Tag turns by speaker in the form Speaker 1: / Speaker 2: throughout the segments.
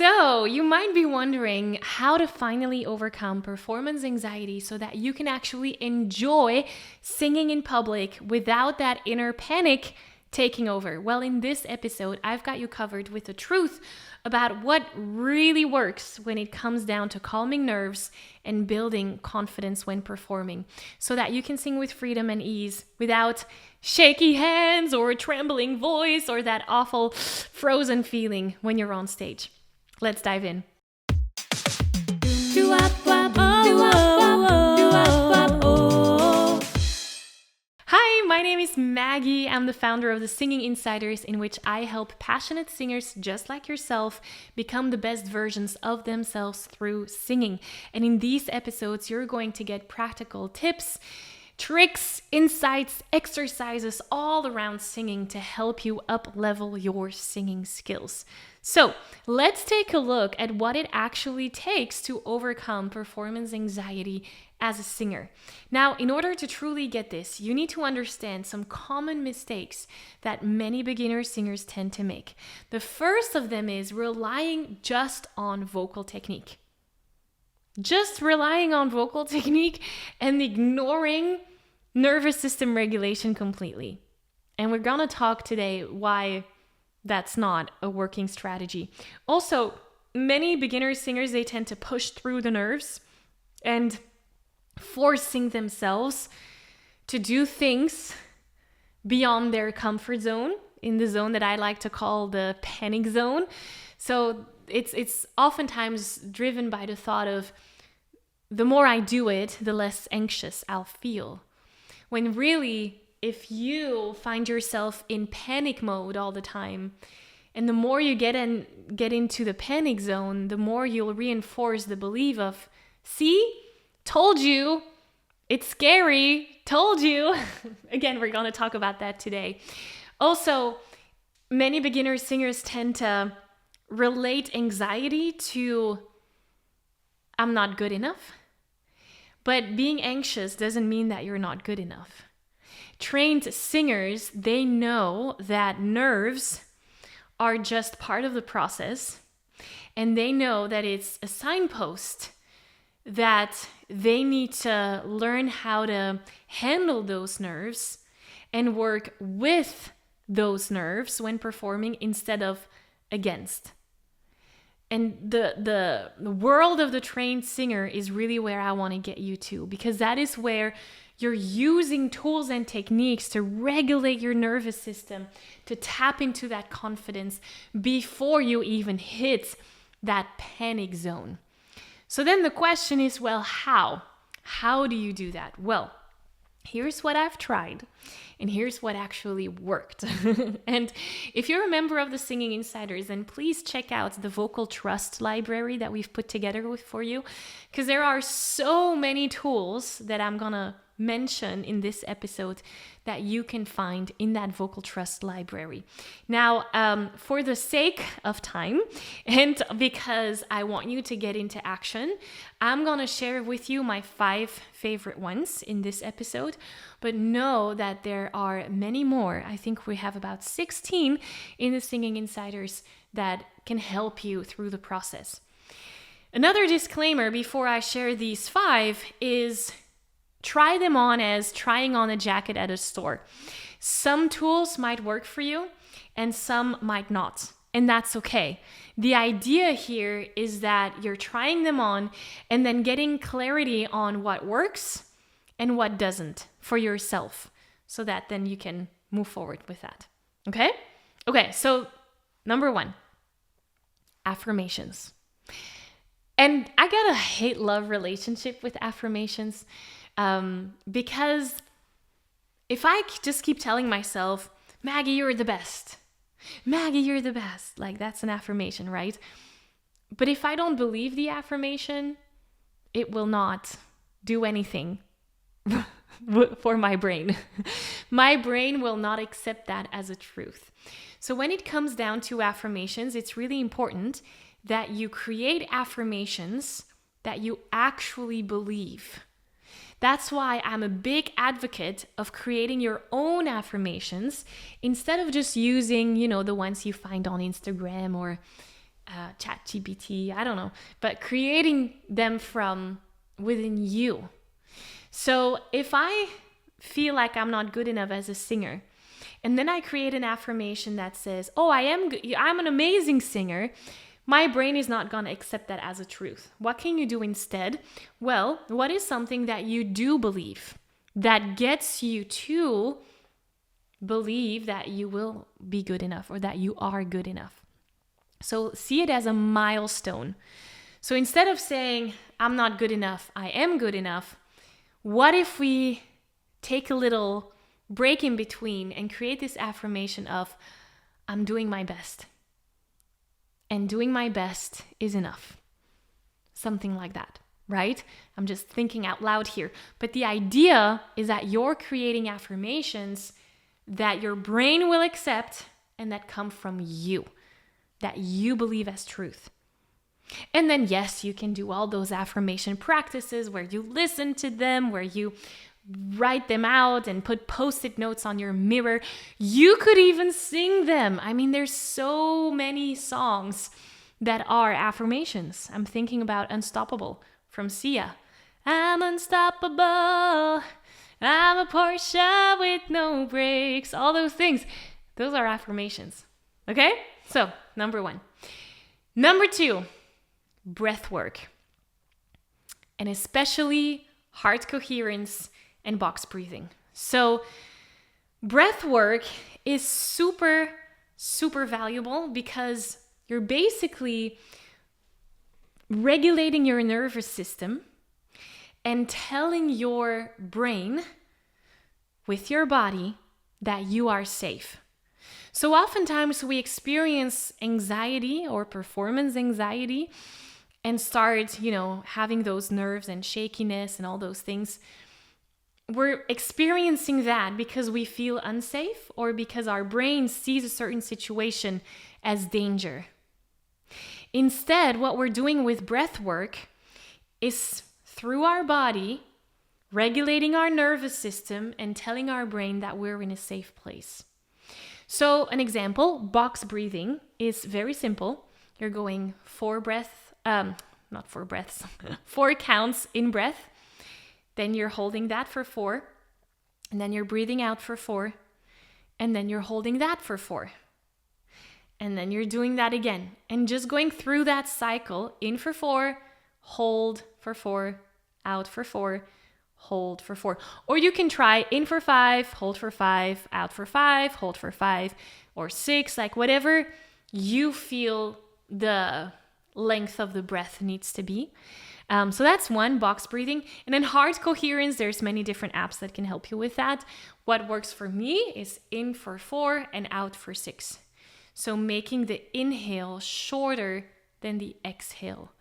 Speaker 1: So you might be wondering how to finally overcome performance anxiety so that you can actually enjoy singing in public without that inner panic taking over. Well, in this episode, I've got you covered with the truth about what really works when it comes down to calming nerves and building confidence when performing so that you can sing with freedom and ease without shaky hands or a trembling voice or that awful frozen feeling when you're on stage. Let's dive in. Hi, my name is Maggie. I'm the founder of the Singing Insiders, in which I help passionate singers just like yourself become the best versions of themselves through singing. And in these episodes, you're going to get practical tips, tricks, insights, exercises all around singing to help you up-level your singing skills. So let's take a look at what it actually takes to overcome performance anxiety as a singer. Now, in order to truly get this, you need to understand some common mistakes that many beginner singers tend to make. The first of them is relying just on vocal technique. Just relying on vocal technique and ignoring nervous system regulation completely. And we're gonna talk today why that's not a working strategy. Also, many beginner singers, they tend to push through the nerves and forcing themselves to do things beyond their comfort zone, in the zone that I like to call the panic zone. So it's oftentimes driven by the thought of, the more I do it, the less anxious I'll feel. When really, if you find yourself in panic mode all the time, and the more you get into the panic zone, the more you'll reinforce the belief of, see, told you, it's scary, told you. Again, we're going to talk about that today. Also, many beginner singers tend to relate anxiety to, I'm not good enough. But being anxious doesn't mean that you're not good enough. Trained singers, they know that nerves are just part of the process, and they know that it's a signpost that they need to learn how to handle those nerves and work with those nerves when performing instead of against. And the world of the trained singer is really where I want to get you to, because that is where you're using tools and techniques to regulate your nervous system, to tap into that confidence before you even hit that panic zone. So then the question is, well, how? How do you do that? Well, here's what I've tried, and here's what actually worked. And if you're a member of the Singing Insiders, then please check out the Vocal Trust library that we've put together for you, because there are so many tools that I'm gonna mention in this episode that you can find in that Vocal Trust library. Now, for the sake of time, and because I want you to get into action, I'm gonna share with you my 5 favorite ones in this episode, but know that there are many more. I think we have about 16 in the Singing Insiders that can help you through the process. Another disclaimer before I share these 5 is try them on as trying on a jacket at a store. Some tools might work for you and some might not, and that's okay. The idea here is that you're trying them on and then getting clarity on what works and what doesn't for yourself, so that then you can move forward with that. Okay? Okay, so number 1, affirmations. And I got a hate-love relationship with affirmations. Because if I just keep telling myself, Maggie, you're the best. Maggie, you're the best. Like, that's an affirmation, right? But if I don't believe the affirmation, it will not do anything for my brain. My brain will not accept that as a truth. So when it comes down to affirmations, it's really important that you create affirmations that you actually believe. That's why I'm a big advocate of creating your own affirmations instead of just using, the ones you find on Instagram or ChatGPT, I don't know, but creating them from within you. So if I feel like I'm not good enough as a singer, and then I create an affirmation that says, oh, I'm an amazing singer, my brain is not going to accept that as a truth. What can you do instead? Well, what is something that you do believe that gets you to believe that you will be good enough or that you are good enough? So see it as a milestone. So instead of saying, I'm not good enough, I am good enough, what if we take a little break in between and create this affirmation of, I'm doing my best. And doing my best is enough. Something like that, right? I'm just thinking out loud here. But the idea is that you're creating affirmations that your brain will accept and that come from you, that you believe as truth. And then, yes, you can do all those affirmation practices where you listen to them, where you write them out and put post-it notes on your mirror. You could even sing them. I mean, there's so many songs that are affirmations. I'm thinking about Unstoppable from Sia. I'm unstoppable. I'm a Porsche with no brakes. All those things. Those are affirmations. Okay? So, number 1. Number 2, breath work. And especially heart coherence and box breathing. So breath work is super, super valuable because you're basically regulating your nervous system and telling your brain with your body that you are safe. So oftentimes we experience anxiety or performance anxiety and start, having those nerves and shakiness and all those things. We're experiencing that because we feel unsafe or because our brain sees a certain situation as danger. Instead, what we're doing with breath work is through our body, regulating our nervous system and telling our brain that we're in a safe place. So an example, box breathing is very simple. You're going 4 counts in breath. Then you're holding that for 4, and then you're breathing out for 4, and then you're holding that for 4. And then you're doing that again, and just going through that cycle, in for 4, hold for 4, out for 4, hold for 4. Or you can try in for 5, hold for 5, out for 5, hold for 5, or 6, like whatever you feel the length of the breath needs to be. So that's one, box breathing. And then heart coherence, there's many different apps that can help you with that. What works for me is in for 4 and out for 6. So making the inhale shorter than the exhale.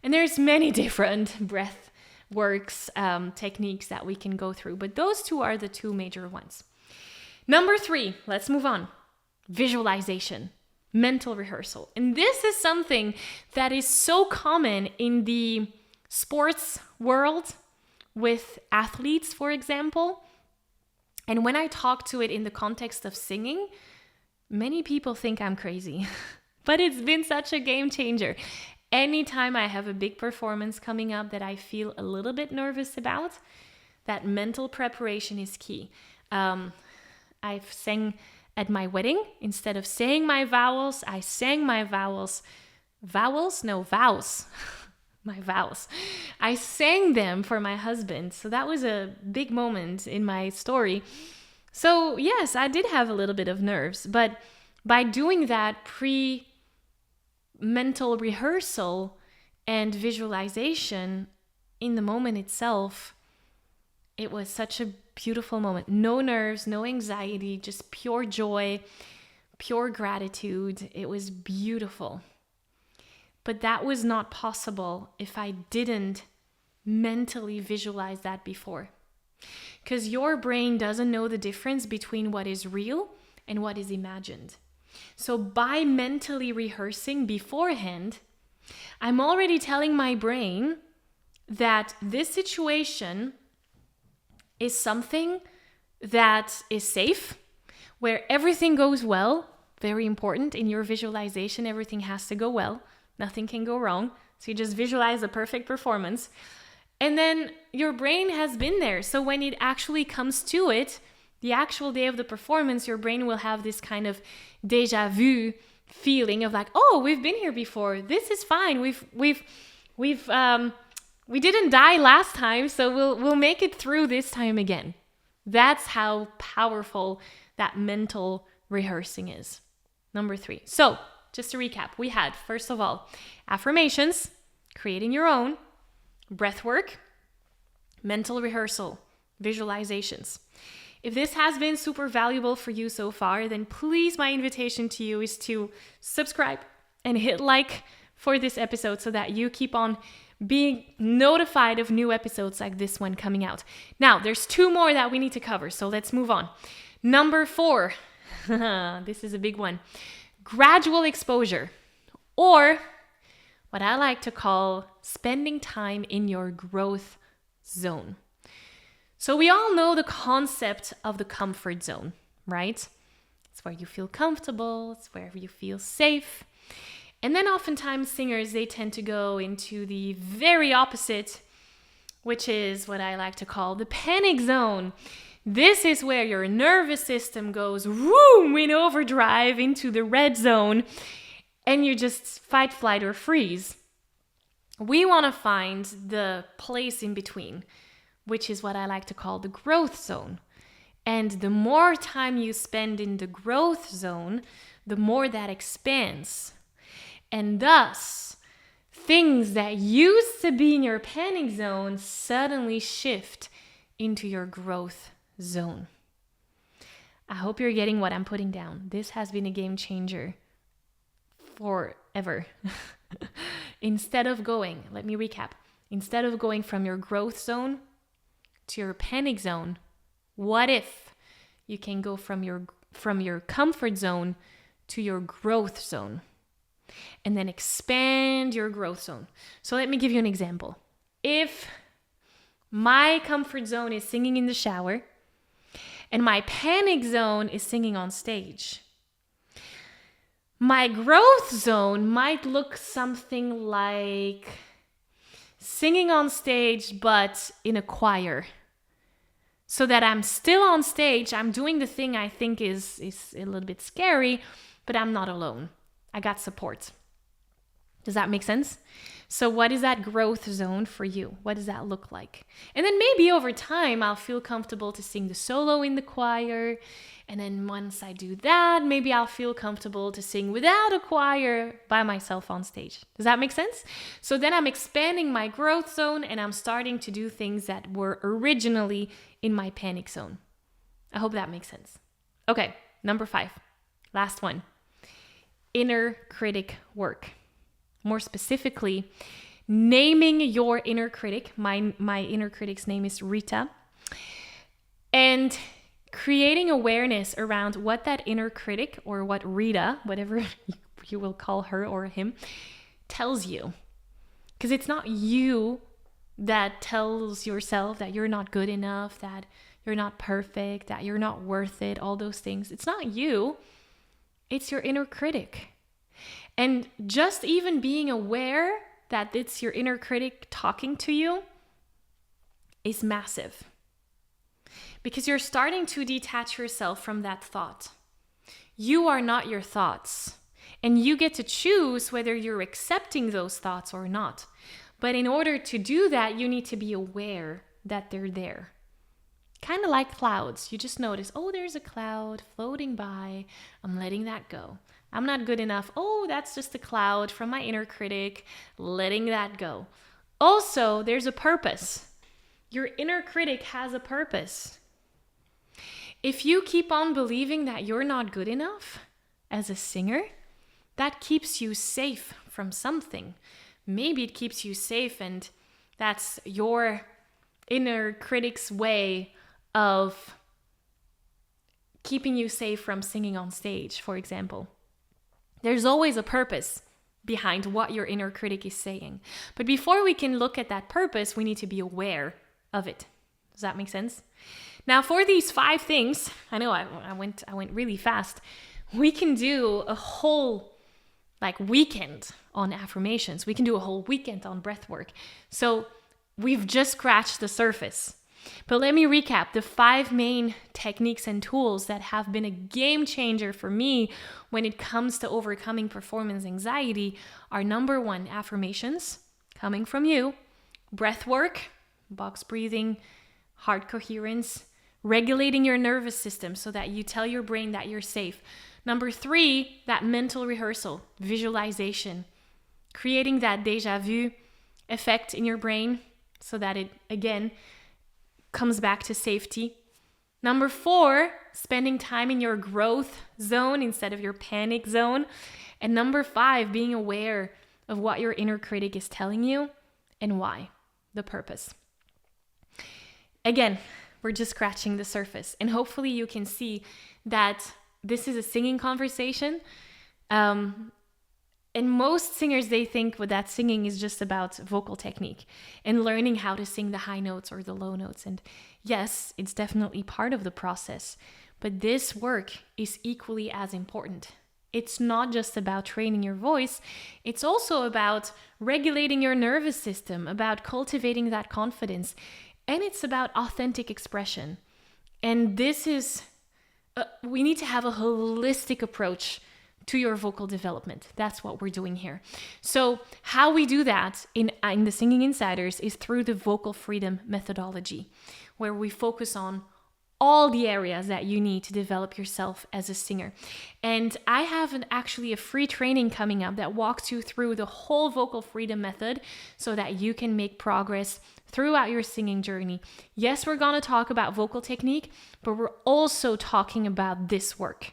Speaker 1: And there's many different breath works, techniques that we can go through, but those 2 are the 2 major ones. Number 3, let's move on. Visualization, mental rehearsal. And this is something that is so common in the sports world with athletes, for example. And when I talk to it in the context of singing, many people think I'm crazy, but it's been such a game changer. Anytime I have a big performance coming up that I feel a little bit nervous about, that mental preparation is key. I've sang at my wedding. Instead of saying my vowels, I sang my vows. My vows. I sang them for my husband. So that was a big moment in my story. So yes, I did have a little bit of nerves, but by doing that mental rehearsal and visualization in the moment itself, it was such a beautiful moment. No nerves, no anxiety, just pure joy, pure gratitude. It was beautiful. But that was not possible if I didn't mentally visualize that before. Because your brain doesn't know the difference between what is real and what is imagined. So by mentally rehearsing beforehand, I'm already telling my brain that this situation is something that is safe, where everything goes well, Very important. In your visualization, everything has to go well. Nothing can go wrong. So you just visualize a perfect performance. And then your brain has been there. So when it actually comes to it, the actual day of the performance, your brain will have this kind of déjà vu feeling of like, oh, we've been here before. This is fine. We didn't die last time, so we'll make it through this time again. That's how powerful that mental rehearsing is. Number 3. So just to recap, we had, first of all, affirmations, creating your own, breath work, mental rehearsal, visualizations. If this has been super valuable for you so far, then please, my invitation to you is to subscribe and hit like for this episode so that you keep on being notified of new episodes like this one coming out. Now, there's 2 more that we need to cover, so let's move on. Number 4, this is a big one. Gradual exposure, or what I like to call spending time in your growth zone. So we all know the concept of the comfort zone, right? It's where you feel comfortable, it's where you feel safe. And then oftentimes singers, they tend to go into the very opposite, which is what I like to call the panic zone. This is where your nervous system goes vroom in overdrive into the red zone, and you just fight, flight, or freeze. We want to find the place in between, which is what I like to call the growth zone. And the more time you spend in the growth zone, the more that expands. And thus, things that used to be in your panic zone suddenly shift into your growth zone. I hope you're getting what I'm putting down. This has been a game changer forever. Let me recap. Instead of going from your growth zone to your panic zone, what if you can go from your comfort zone to your growth zone and then expand your growth zone? So let me give you an example. If my comfort zone is singing in the shower and my panic zone is singing on stage, my growth zone might look something like singing on stage, but in a choir. So that I'm still on stage, I'm doing the thing I think is a little bit scary, but I'm not alone. I got support. Does that make sense? So what is that growth zone for you? What does that look like? And then maybe over time, I'll feel comfortable to sing the solo in the choir. And then once I do that, maybe I'll feel comfortable to sing without a choir by myself on stage. Does that make sense? So then I'm expanding my growth zone and I'm starting to do things that were originally in my panic zone. I hope that makes sense. Okay, number 5, last one. Inner critic work. More specifically, naming your inner critic. My inner critic's name is Rita. And creating awareness around what that inner critic, or what Rita, whatever you will call her or him, tells you. Because it's not you that tells yourself that you're not good enough, that you're not perfect, that you're not worth it, all those things. It's not you. It's your inner critic. And just even being aware that it's your inner critic talking to you is massive. Because you're starting to detach yourself from that thought. You are not your thoughts. And you get to choose whether you're accepting those thoughts or not. But in order to do that, you need to be aware that they're there. Kind of like clouds. You just notice, oh, there's a cloud floating by. I'm letting that go. I'm not good enough. Oh, that's just a cloud from my inner critic. Letting that go. Also, there's a purpose. Your inner critic has a purpose. If you keep on believing that you're not good enough as a singer, that keeps you safe from something. Maybe it keeps you safe, and that's your inner critic's way of keeping you safe from singing on stage, for example. There's always a purpose behind what your inner critic is saying. But before we can look at that purpose, we need to be aware of it. Does that make sense? Now, for these 5 things, I know I went really fast. we can do a whole weekend on affirmations. We can do a whole weekend on breath work. So we've just scratched the surface. But let me recap the 5 main techniques and tools that have been a game changer for me when it comes to overcoming performance anxiety are: number 1, affirmations coming from you, breath work, box breathing, heart coherence, regulating your nervous system so that you tell your brain that you're safe. Number 3, that mental rehearsal, visualization, creating that déjà vu effect in your brain so that it, again, comes back to safety. Number 4, spending time in your growth zone instead of your panic zone. And number 5, being aware of what your inner critic is telling you and why, the purpose. Again, we're just scratching the surface, and hopefully you can see that this is a singing conversation. And most singers, they think that singing is just about vocal technique and learning how to sing the high notes or the low notes. And yes, it's definitely part of the process, but this work is equally as important. It's not just about training your voice. It's also about regulating your nervous system, about cultivating that confidence, and it's about authentic expression. And this is, we need to have a holistic approach to your vocal development. That's what we're doing here. So how we do that in the Singing Insiders is through the vocal freedom methodology, where we focus on all the areas that you need to develop yourself as a singer. And I have actually a free training coming up that walks you through the whole vocal freedom method so that you can make progress throughout your singing journey. Yes, we're going to talk about vocal technique, but we're also talking about this work,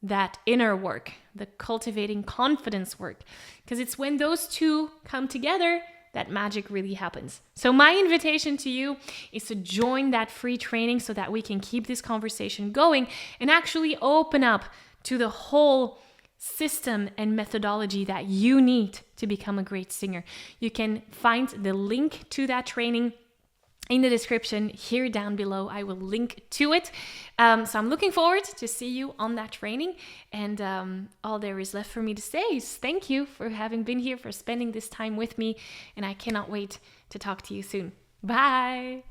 Speaker 1: that inner work, the cultivating confidence work, because it's when those two come together that magic really happens. So my invitation to you is to join that free training so that we can keep this conversation going and actually open up to the whole system and methodology that you need to become a great singer. You can find the link to that training in the description here down below. I will link to it. So I'm looking forward to see you on that training. And all there is left for me to say is thank you for having been here, for spending this time with me. And I cannot wait to talk to you soon. Bye.